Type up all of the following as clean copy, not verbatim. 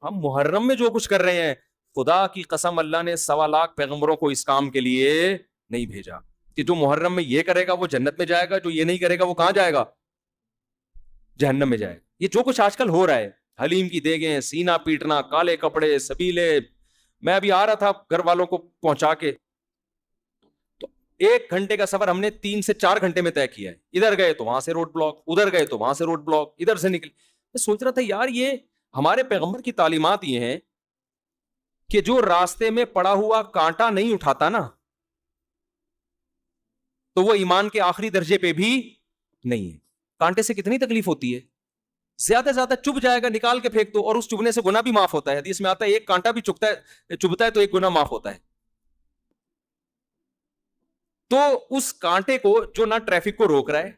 ہم محرم میں جو کچھ کر رہے ہیں، خدا کی قسم اللہ نے 1.25 لاکھ پیغمبروں کو اس کام کے لیے نہیں بھیجا کہ جو محرم میں یہ کرے گا وہ جنت میں جائے گا، جو یہ نہیں کرے گا وہ کہاں جائے گا؟ جہنم میں جائے گا۔ یہ جو کچھ آج کل ہو رہا ہے، حلیم کی دیگیں، سینہ پیٹنا، کالے کپڑے، سبیلے، میں ابھی آ رہا تھا گھر والوں کو پہنچا کے، تو 1 گھنٹے کا سفر ہم نے 3 سے 4 گھنٹے میں طے کیا ہے۔ ادھر گئے تو وہاں سے روڈ بلاک، ادھر گئے تو وہاں سے روڈ بلاک، ادھر سے نکلے۔ میں سوچ رہا تھا یار یہ ہمارے پیغمبر کی تعلیمات یہ ہیں کہ جو راستے میں پڑا ہوا کانٹا نہیں اٹھاتا نا، تو وہ ایمان کے آخری درجے پہ بھی نہیں ہے۔ کانٹے سے کتنی تکلیف ہوتی ہے، زیادہ سے زیادہ چبھ جائے گا، نکال کے پھینک دو، اور اس چبھنے سے گناہ بھی معاف ہوتا ہے۔ حدیث میں آتا ہے ایک کانٹا بھی چبھتا ہے تو ایک گناہ معاف ہوتا ہے۔ تو اس کانٹے کو جو نہ ٹریفک کو روک رہا ہے،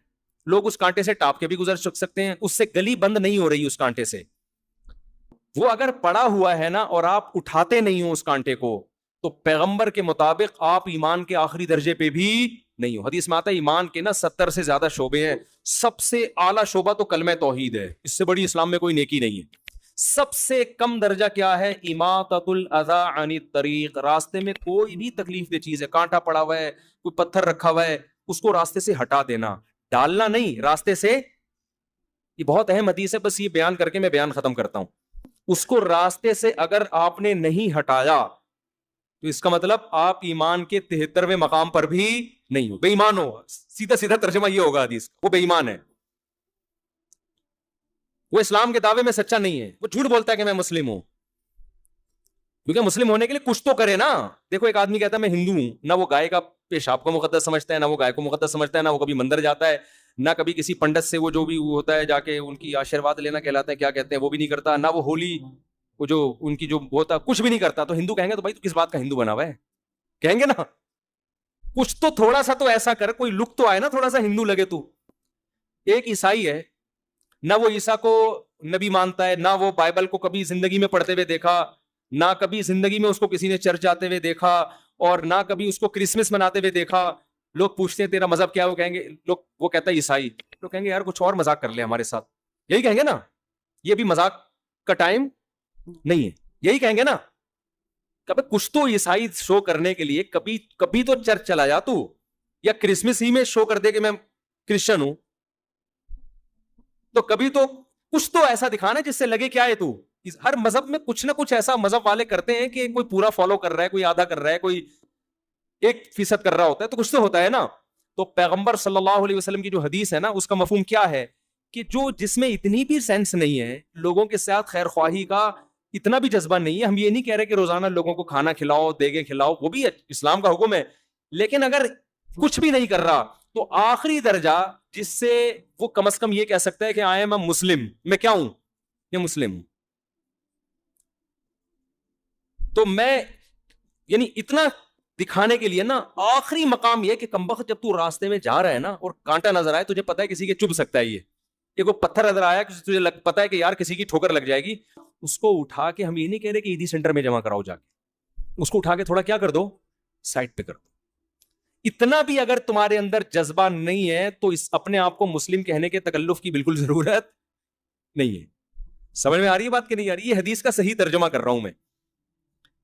لوگ اس کانٹے سے ٹاپ کے بھی گزر سکتے ہیں، اس سے گلی بند نہیں ہو رہی اس کانٹے سے، وہ اگر پڑا ہوا ہے نا اور آپ اٹھاتے نہیں ہو اس کانٹے کو، تو پیغمبر کے مطابق آپ ایمان کے آخری درجے پہ بھی نہیں ہو۔ حدیث میں آتا ہے ایمان کے نا 70 سے زیادہ شعبے ہیں، سب سے اعلیٰ شعبہ تو کلمہ توحید ہے، اس سے بڑی اسلام میں کوئی نیکی نہیں ہے۔ سب سے کم درجہ کیا ہے؟ اماطۃ الاذی عن الطریق، راستے میں کوئی بھی تکلیف دہ چیز ہے، کانٹا پڑا ہوا ہے، کوئی پتھر رکھا ہوا ہے، اس کو راستے سے ہٹا دینا، ڈالنا نہیں، راستے سے۔ یہ بہت اہم حدیث ہے، بس یہ بیان کر کے میں بیان ختم کرتا ہوں۔ اس کو راستے سے اگر آپ نے نہیں ہٹایا تو اس کا مطلب آپ ایمان کے 73ویں مقام پر بھی نہیں ہو، بے ایمان ہو۔ سیدھا سیدھا ترجمہ یہ ہوگا حدیث، وہ بے ایمان ہے، وہ اسلام کے دعوے میں سچا نہیں ہے، وہ جھوٹ بولتا ہے کہ میں مسلم ہوں، کیونکہ مسلم ہونے کے لیے کچھ تو کرے نا۔ دیکھو ایک آدمی کہتا ہے میں ہندو ہوں، نہ وہ گائے کا پیشاب کو مقدس سمجھتا ہے، نہ وہ گائے کو مقدس سمجھتا ہے، نہ وہ کبھی مندر جاتا ہے، نہ کبھی کسی پنڈت سے وہ جو بھی ہوتا ہے جا کے ان کی آشیرواد لینا کہلاتا ہے، کیا کہتے ہیں، وہ بھی نہیں کرتا، نہ وہ ہولی وہ جو ان کی جو ہوتا ہے کچھ بھی نہیں کرتا۔ تو ہندو کہیں گے تو بھائی تو کس بات کا ہندو بنا ہوا ہے، کہیں گے نا کچھ تو تھوڑا سا تو ایسا کر، کوئی لک تو آئے نا، تھوڑا سا ہندو لگے تو۔ ایک عیسائی ہے، نہ وہ عیسیٰ کو نبی مانتا ہے، نہ وہ بائبل کو کبھی زندگی میں پڑھتے ہوئے دیکھا، نہ کبھی زندگی میں اس کو کسی نے چرچ جاتے ہوئے دیکھا، اور نہ کبھی اس کو کرسمس مناتے ہوئے دیکھا۔ لوگ پوچھتے ہیں تیرا مذہب کیا ہے، وہ کہیں گے، وہ کہتا ہے عیسائی، لوگ کہیں گے یار کچھ اور مذاق کر لے ہمارے ساتھ، یہی کہیں گے نا، یہ بھی مذاق کا ٹائم نہیں ہے، یہی کہیں گے نا۔ کبھی کچھ تو عیسائی شو کرنے کے لیے کبھی تو چرچ چلا جا تو، یا کرسمس ہی میں شو کر دے کہ میں کرسچن ہوں، تو کبھی تو کچھ تو ایسا دکھانا جس سے لگے کیا ہے تو۔ ہر مذہب میں کچھ نہ کچھ ایسا مذہب والے کرتے ہیں کہ کوئی پورا فالو کر رہا ہے، کوئی آدھا کر رہا ہے، کوئی 1% کر رہا ہوتا ہے، تو کچھ تو ہوتا ہے نا۔ تو پیغمبر صلی اللہ علیہ وسلم کی جو حدیث ہے نا، اس کا مفہوم کیا ہے کہ جس میں اتنی بھی سینس نہیں ہے، لوگوں کے ساتھ خیر خواہی کا اتنا بھی جذبہ نہیں ہے۔ ہم یہ نہیں کہہ رہے کہ روزانہ لوگوں کو کھانا کھلاؤ، دیگیں کھلاؤ، وہ بھی اسلام کا حکم ہے، لیکن اگر کچھ بھی نہیں کر رہا تو آخری درجہ جس سے وہ کم از کم یہ کہہ سکتا ہے کہ آئی ایم اے مسلم، میں کیا ہوں؟ یہ مسلم ہوں۔ تو میں یعنی اتنا دکھانے کے لیے نا، آخری مقام یہ کہ کمبخت جب تو راستے میں جا رہا ہے نا اور کانٹا نظر آئے، تجھے پتا ہے کسی کے چبھ سکتا ہے، یہ کوئی پتھر نظر آیا، تجھے پتا ہے کہ یار کسی کی ٹھوکر لگ جائے گی، اس کو اٹھا کے، ہم یہ نہیں کہہ رہے کہ عیدی سینٹر میں جمع کراؤ جا کے، اس کو اٹھا کے تھوڑا کیا کر دو، سائڈ پہ کر دو۔ اتنا بھی اگر تمہارے اندر جذبہ نہیں ہے تو اس اپنے آپ کو مسلم کہنے کے تکلف کی بالکل ضرورت نہیں ہے۔ سمجھ میں آ رہی ہے بات کہ نہیں آ رہی؟ یہ حدیث کا صحیح ترجمہ کر رہا ہوں میں،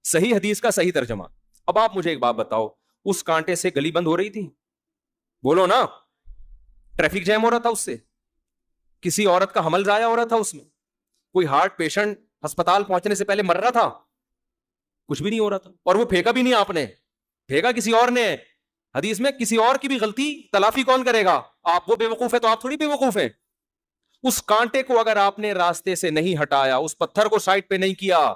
صحیح حدیث کا صحیح ترجمہ۔ اب آپ مجھے ایک بات بتاؤ، اس کانٹے سے گلی بند ہو رہی تھی؟ بولو نا، ٹریفک جیم ہو رہا تھا اس سے، کسی عورت کا حمل ضائع ہو رہا تھا اس میں، کوئی ہارٹ پیشنٹ ہسپتال پہنچنے سے پہلے مر رہا تھا، کچھ بھی نہیں ہو رہا تھا، اور وہ پھینکا بھی نہیں آپ نے، پھینکا کسی اور نے۔ حدیث میں کسی اور کی بھی غلطی تلافی کون کرے گا؟ آپ، وہ بے وقوف ہے تو آپ تھوڑی بے وقوف ہیں۔ اس کانٹے کو اگر آپ نے راستے سے نہیں ہٹایا، اس پتھر کو سائڈ پہ نہیں کیا،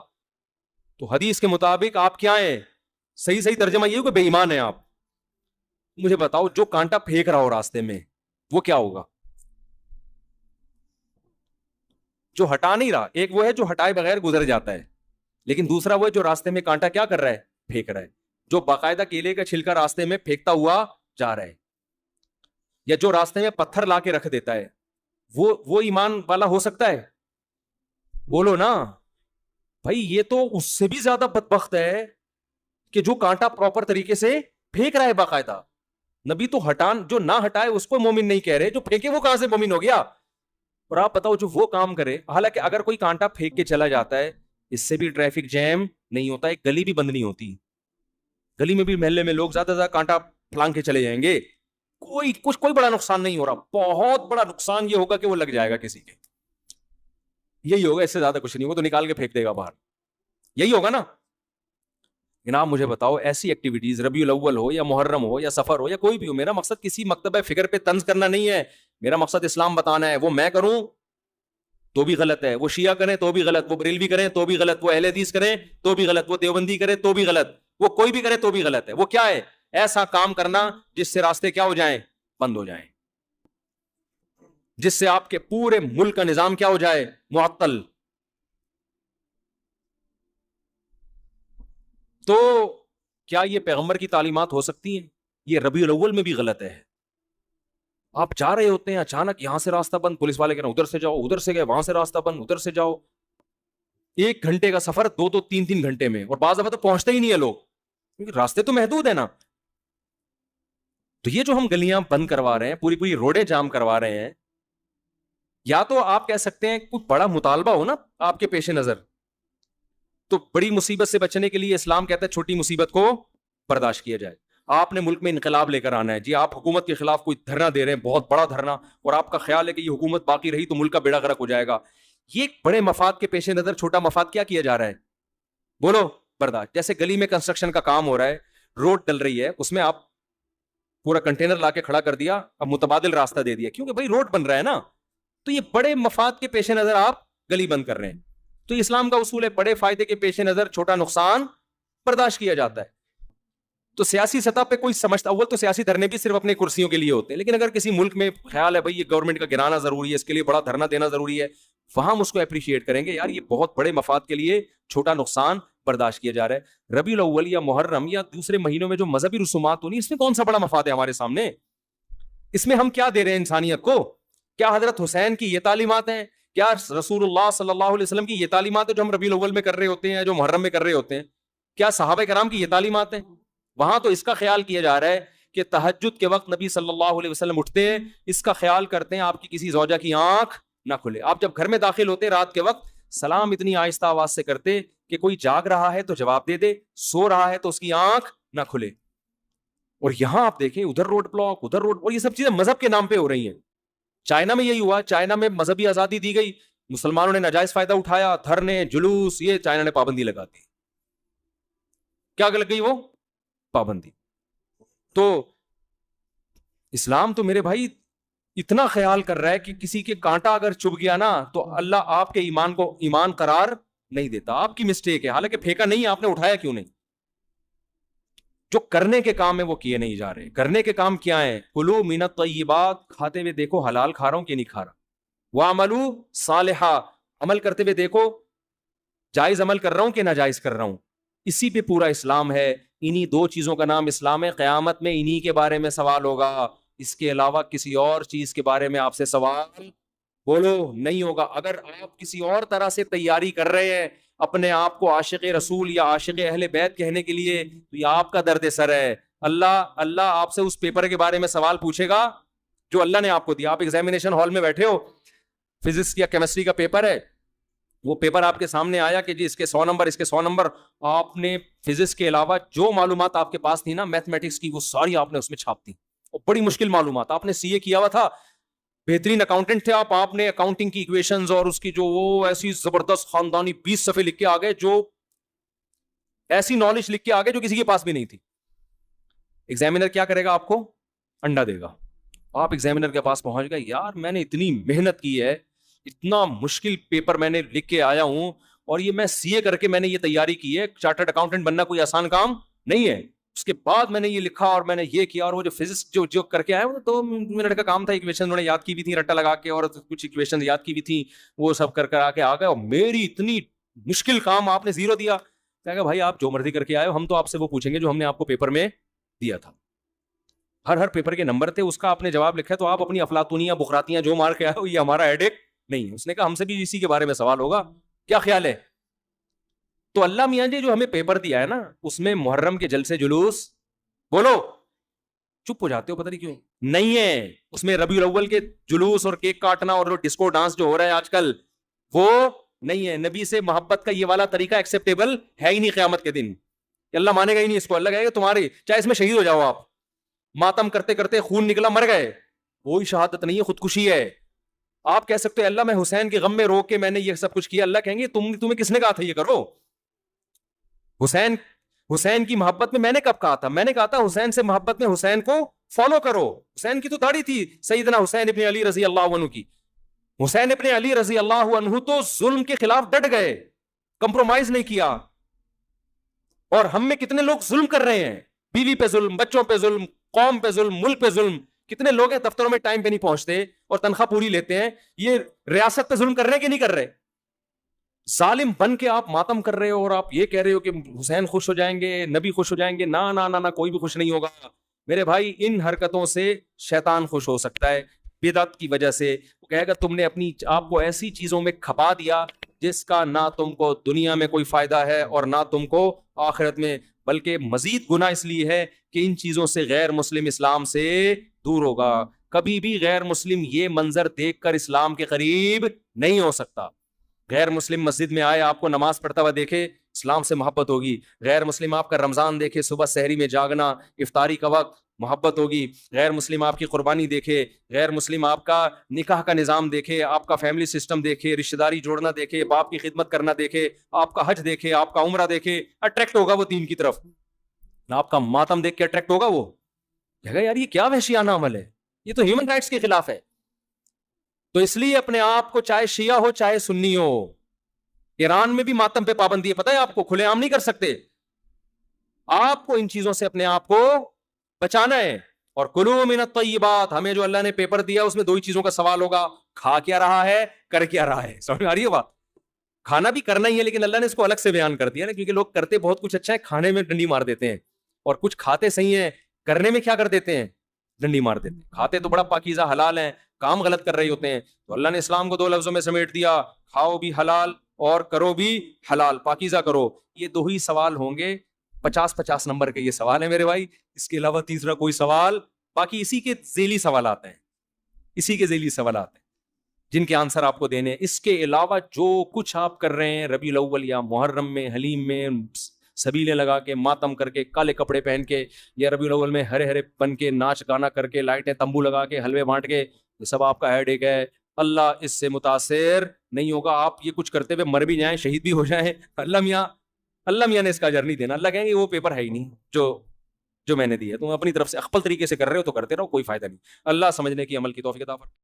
تو حدیث کے مطابق آپ کیا ہیں؟ صحیح ترجمہ یہ ہو کہ بے ایمان ہیں آپ۔ مجھے بتاؤ، جو کانٹا پھینک رہا ہو راستے میں وہ کیا ہوگا؟ جو ہٹا نہیں رہا، ایک وہ ہے جو ہٹائے بغیر گزر جاتا ہے، لیکن دوسرا وہ ہے جو راستے میں کانٹا کیا کر رہا ہے؟ پھینک رہا ہے، جو باقاعدہ کیلے کا چھلکا راستے میں پھینکتا ہوا جا رہا ہے، یا جو راستے میں پتھر لا کے رکھ دیتا ہے، وہ ایمان والا ہو سکتا ہے؟ بولو نا بھائی، یہ تو اس سے بھی زیادہ بدبخت ہے کہ جو کانٹا پراپر طریقے سے پھینک رہا ہے باقاعدہ۔ نبی تو جو نہ ہٹائے اس کو مومن نہیں کہہ رہے، جو پھینکے وہ کہاں سے مومن ہو گیا؟ اور آپ بتاؤ جو وہ کام کرے، حالانکہ اگر کوئی کانٹا پھینک کے چلا جاتا ہے اس سے بھی ٹریفک جیم نہیں ہوتا, ایک گلی بھی بند نہیں ہوتی, گلی میں بھی محلے میں لوگ زیادہ زیادہ کانٹا پھلانگ کے چلے جائیں گے, کوئی بڑا نقصان نہیں ہو رہا. بہت بڑا نقصان یہ ہوگا کہ وہ لگ جائے گا کسی کے, یہی ہوگا, اس سے زیادہ کچھ نہیں, وہ تو نکال کے پھینک دے گا باہر, یہی ہوگا نا. جناب مجھے بتاؤ, ایسی ایکٹیویٹیز ربیع الاول ہو یا محرم ہو یا سفر ہو یا کوئی بھی ہو, میرا مقصد کسی مکتبہ فکر پہ طنز کرنا نہیں ہے, میرا مقصد اسلام بتانا ہے. وہ میں کروں تو بھی غلط ہے, وہ شیعہ کریں تو بھی غلط, وہ بریلوی کریں تو بھی غلط, وہ اہل حدیث کریں تو بھی غلط, وہ دیوبندی کریں تو بھی غلط, وہ کوئی بھی کرے تو بھی غلط ہے. وہ کیا ہے؟ ایسا کام کرنا جس سے راستے کیا ہو جائیں, بند ہو جائیں, جس سے آپ کے پورے ملک کا نظام کیا ہو جائے, معطل. تو کیا یہ پیغمبر کی تعلیمات ہو سکتی ہیں؟ یہ ربیع الاول میں بھی غلط ہے. آپ جا رہے ہوتے ہیں, اچانک یہاں سے راستہ بند, پولیس والے کہہ رہے ہیں ادھر سے جاؤ, ادھر سے گئے وہاں سے راستہ بند, ادھر سے جاؤ. 1 گھنٹے کا سفر 2-3 گھنٹے میں, اور بعض دفعہ تو پہنچتے ہی نہیں ہے لوگ, کیونکہ راستے تو محدود ہیں نا. تو یہ جو ہم گلیاں بند کروا رہے ہیں, پوری روڈیں جام کروا رہے ہیں, یا تو آپ کہہ سکتے ہیں کوئی بڑا مطالبہ ہو نا آپ کے پیش نظر, تو بڑی مصیبت سے بچنے کے لیے اسلام کہتا ہے چھوٹی مصیبت کو برداشت کیا جائے. آپ نے ملک میں انقلاب لے کر آنا ہے جی, آپ حکومت کے خلاف کوئی دھرنا دے رہے ہیں, بہت بڑا دھرنا, اور آپ کا خیال ہے کہ یہ حکومت باقی رہی تو ملک کا بیڑا غرق ہو جائے گا. یہ بڑے مفاد کے پیش نظر چھوٹا مفاد کیا جا رہا ہے, بولو, برداشت. جیسے گلی میں کنسٹرکشن کا کام ہو رہا ہے, روڈ ڈل رہی ہے, اس میں آپ پورا کنٹینر لا کے کھڑا کر دیا, اب متبادل راستہ دے دیا کیونکہ بھائی روڈ بن رہا ہے نا, تو یہ بڑے مفاد کے پیش نظر آپ گلی بند کر رہے ہیں. تو اسلام کا اصول ہے بڑے فائدے کے پیش نظر چھوٹا نقصان برداشت کیا جاتا ہے. تو سیاسی سطح پہ کوئی سمجھتا, اول تو سیاسی دھرنے بھی صرف اپنے کرسیوں کے لیے ہوتے ہیں, لیکن اگر کسی ملک میں خیال ہے بھائی یہ گورنمنٹ کا گرانا ضروری ہے, اس کے لیے بڑا دھرنا دینا ضروری ہے, وہاں ہم اس کو اپریشیٹ کریں گے, یار یہ بہت بڑے مفاد کے لیے چھوٹا نقصان برداشت کیا جا رہا ہے. ربیع الاول یا محرم یا دوسرے مہینوں میں جو مذہبی رسومات ہونی, اس میں کون سا بڑا مفاد ہے ہمارے سامنے؟ اس میں ہم کیا دے رہے ہیں انسانیت کو؟ کیا حضرت حسین کی یہ تعلیمات ہیں؟ کیا رسول اللہ صلی اللہ علیہ وسلم کی یہ تعلیمات ہے جو ہم ربیع الاول میں کر رہے ہوتے ہیں, جو محرم میں کر رہے ہوتے ہیں؟ کیا صحابہ کرام کی یہ تعلیمات ہیں؟ وہاں تو اس کا خیال کیا جا رہا ہے کہ تہجد کے وقت نبی صلی اللہ علیہ وسلم اٹھتے ہیں, اس کا خیال کرتے ہیں آپ کی کسی زوجہ کی آنکھ نہ کھلے. آپ جب گھر میں داخل ہوتے رات کے وقت, سلام اتنی آہستہ آواز سے کرتے کہ کوئی جاگ رہا ہے تو جواب دے دے, سو رہا ہے تو اس کی آنکھ نہ کھلے. اور یہاں آپ دیکھیں ادھر روڈ بلاک, ادھر روڈ, اور یہ سب چیزیں مذہب کے نام پہ ہو رہی ہیں. چائنا میں یہی ہوا, چائنا میں مذہبی آزادی دی گئی, مسلمانوں نے ناجائز فائدہ اٹھایا, دھرنے جلوس, یہ چائنا نے پابندی لگا دی. کیا لگ گئی وہ پابندی. تو اسلام تو میرے بھائی اتنا خیال کر رہا ہے کہ کسی کے کانٹا اگر چبھ گیا نا تو اللہ آپ کے ایمان کو ایمان قرار نہیں دیتا. آپ کی مسٹیک ہے, حالانکہ پھینکا نہیں, آپ نے اٹھایا کیوں نہیں؟ جو کرنے کے کام ہیں وہ کیے نہیں جا رہے. کرنے کے کام کیا ہیں؟ کلوا من الطیبات, کھاتے ہوئے دیکھو حلال کھا رہا ہوں کہ نہیں کھا رہا. واعملوا صالحا, عمل کرتے ہوئے دیکھو جائز عمل کر رہا ہوں کہ ناجائز کر رہا ہوں. اسی پہ پورا اسلام ہے. انہی 2 چیزوں کا نام اسلام ہے. قیامت میں انہی کے بارے میں سوال ہوگا, اس کے علاوہ کسی اور چیز کے بارے میں آپ سے سوال بولو نہیں ہوگا. اگر آپ کسی اور طرح سے تیاری کر رہے ہیں اپنے آپ کو عاشق رسول یا عاشق اہل بیت کہنے کے لیے, تو یہ آپ کا درد سر ہے. اللہ آپ سے اس پیپر کے بارے میں سوال پوچھے گا جو اللہ نے آپ کو دیا. آپ ایگزامینیشن ہال میں بیٹھے ہو, فزکس یا کیمسٹری کا پیپر ہے, وہ پیپر آپ کے سامنے آیا کہ جی اس کے 100 نمبر, اس کے 100 نمبر. آپ نے فزکس کے علاوہ جو معلومات آپ کے پاس تھی نا میتھمیٹکس کی, وہ ساری آپ نے اس میں چھاپ دی. اور بڑی مشکل معلومات, آپ نے سی اے کیا ہوا تھا, بہترین اکاؤنٹنٹ تھے آپ نے اکاؤنٹنگ کی ایکویشنز اور اس کی جو وہ ایسی زبردست خاندانی 20 صفحے لکھ کے آ گئے, جو ایسی نالج لکھ کے آ گئے جو کسی کے پاس بھی نہیں تھی. ایگزامینر کیا کرے گا؟ آپ کو انڈا دے گا. آپ ایگزامینر کے پاس پہنچ گئے, یار میں نے اتنی محنت کی ہے, اتنا مشکل پیپر میں نے لکھ کے آیا ہوں, اور یہ میں سی اے کر کے میں نے یہ تیاری کی ہے. چارٹرڈ اکاؤنٹنٹ بننا کوئی آسان کام نہیں ہے. اس کے بعد میں نے یہ لکھا اور میں نے یہ کیا, اور وہ جو فزکس جو کر کے آیا وہ 2 منٹ کا کام تھا. ایکویشن انہوں نے یاد کی بھی تھی رٹا لگا کے, اور کچھ ایکویشن یاد کی بھی تھی, وہ سب کر کے آ گئے. اور میری اتنی مشکل کام آپ نے 0 دیا. کہا بھائی آپ جو مرضی کر کے آئے ہو, ہم تو آپ سے وہ پوچھیں گے جو ہم نے آپ کو پیپر میں دیا تھا. ہر پیپر کے نمبر تھے, اس کا آپ نے جواب لکھا, تو آپ اپنی افلاطونیاں بخراتیاں جو مار کے آئے ہو, یہ ہمارا ہیڈیک نہیں ہے. اس نے کہا ہم سے بھی اسی کے بارے میں سوال ہوگا, کیا خیال ہے؟ تو اللہ میاں جی جو ہمیں پیپر دیا ہے نا, اس میں محرم کے جلسے جلوس, بولو چپ ہو جاتے ہو, پتہ نہیں کیوں نہیں ہے. اس میں ربیع الاول کے جلوس اور کیک کاٹنا اور ڈسکو ڈانس جو ہو رہا ہے آج کل, وہ نہیں ہے. نبی سے محبت کا یہ والا طریقہ ایکسیپٹیبل ہے ہی نہیں قیامت کے دن. اللہ مانے گا ہی نہیں اس کو. اللہ کہے گا تمہاری چاہے اس میں شہید ہو جاؤ آپ, ماتم کرتے کرتے خون نکلا مر گئے, وہی شہادت نہیں ہے, خودکشی ہے. آپ کہہ سکتے ہیں اللہ میں حسین کے غم میں رو کے میں نے یہ سب کچھ کیا, اللہ کہیں گے تمہیں کس نے کہا تھا یہ کرو؟ حسین کی محبت میں نے کب کہا تھا؟ میں نے کہا تھا حسین سے محبت میں حسین کو فالو کرو. حسین کی تو داڑھی تھی سیدنا حسین ابن علی رضی اللہ عنہ کی. حسین ابن علی رضی اللہ عنہ تو ظلم کے خلاف ڈٹ گئے, کمپرومائز نہیں کیا. اور ہم میں کتنے لوگ ظلم کر رہے ہیں, بیوی پہ ظلم, بچوں پہ ظلم, قوم پہ ظلم, ملک پہ ظلم. کتنے لوگ ہیں دفتروں میں ٹائم پہ نہیں پہنچتے اور تنخواہ پوری لیتے ہیں, یہ ریاست پہ ظلم کر رہے ہیں کہ نہیں کر رہے؟ ظالم بن کے آپ ماتم کر رہے ہو اور آپ یہ کہہ رہے ہو کہ حسین خوش ہو جائیں گے, نبی خوش ہو جائیں گے. نا نا نا نا, کوئی بھی خوش نہیں ہوگا میرے بھائی. ان حرکتوں سے شیطان خوش ہو سکتا ہے, بدعت کی وجہ سے. وہ کہے گا تم نے اپنی آپ کو ایسی چیزوں میں کھپا دیا جس کا نہ تم کو دنیا میں کوئی فائدہ ہے اور نہ تم کو آخرت میں, بلکہ مزید گناہ اس لیے ہے کہ ان چیزوں سے غیر مسلم اسلام سے دور ہوگا. کبھی بھی غیر مسلم یہ منظر دیکھ کر اسلام کے قریب نہیں ہو سکتا. غیر مسلم مسجد میں آئے, آپ کو نماز پڑھتا ہوا دیکھے, اسلام سے محبت ہوگی. غیر مسلم آپ کا رمضان دیکھے, صبح سحری میں جاگنا, افطاری کا وقت, محبت ہوگی. غیر مسلم آپ کی قربانی دیکھے, غیر مسلم آپ کا نکاح کا نظام دیکھے, آپ کا فیملی سسٹم دیکھے, رشتہ داری جوڑنا دیکھے, باپ کی خدمت کرنا دیکھے, آپ کا حج دیکھے, آپ کا عمرہ دیکھے, اٹریکٹ ہوگا وہ دین کی طرف. آپ کا ماتم دیکھ کے اٹریکٹ ہوگا وہ, کہے گا یار یہ کیا وحشیانہ عمل ہے, یہ تو ہیومن رائٹس کے خلاف ہے. تو اس لیے اپنے آپ کو چاہے شیعہ ہو چاہے سنی ہو, ایران میں بھی ماتم پہ پابندی ہے, پتہ ہے آپ کو, کھلے عام نہیں کر سکتے. آپ کو ان چیزوں سے اپنے آپ کو بچانا ہے. اور کلوا من الطیبات, ہمیں جو اللہ نے پیپر دیا اس میں دو ہی چیزوں کا سوال ہوگا, کھا کیا رہا ہے, کر کیا رہا ہے. سمجھ آ رہی ہے بات؟ کھانا بھی کرنا ہی ہے, لیکن اللہ نے اس کو الگ سے بیان کر دیا نا, کیونکہ لوگ کرتے بہت کچھ اچھا ہے, کھانے میں ڈنڈی مار دیتے ہیں, اور کچھ کھاتے صحیح ہیں, کرنے میں کیا کر دیتے ہیں, ڈنڈی مار دیتے ہیں. کھاتے تو بڑا پاکیزہ حلال ہیں, کام غلط کر رہے ہوتے ہیں. تو اللہ نے اسلام کو دو لفظوں میں سمیٹ دیا, کھاؤ بھی حلال اور کرو بھی حلال, پاکیزہ کرو. یہ دو ہی سوال ہوں گے, 50 نمبر کے یہ سوال ہے میرے بھائی. اس کے علاوہ تیسرا کوئی سوال, باقی اسی کے ذیلی سوالات ہیں, اسی کے ذیلی سوالات ہیں جن کے آنسر آپ کو دینے. اس کے علاوہ جو کچھ آپ کر رہے ہیں ربیع الاول یا محرم میں, حلیم میں, سبیلے لگا کے, ماتم کر کے, کالے کپڑے پہن کے, یا ربیع الاول میں ہرے ہرے بن کے, ناچ گانا کر کے, لائٹیں تمبو لگا کے, حلوے بانٹ کے, یہ سب آپ کا ہیڈ ایک ہے. اللہ اس سے متاثر نہیں ہوگا. آپ یہ کچھ کرتے ہوئے مر بھی جائیں, شہید بھی ہو جائیں, اللہ میاں نے اس کا اجر نہیں دینا. اللہ کہیں گے وہ پیپر ہے ہی نہیں جو میں نے دی ہے, تم اپنی طرف سے اخپل طریقے سے کر رہے ہو تو کرتے رہو, کوئی فائدہ نہیں. اللہ سمجھنے کی عمل کی توفیق عطا فرمائے.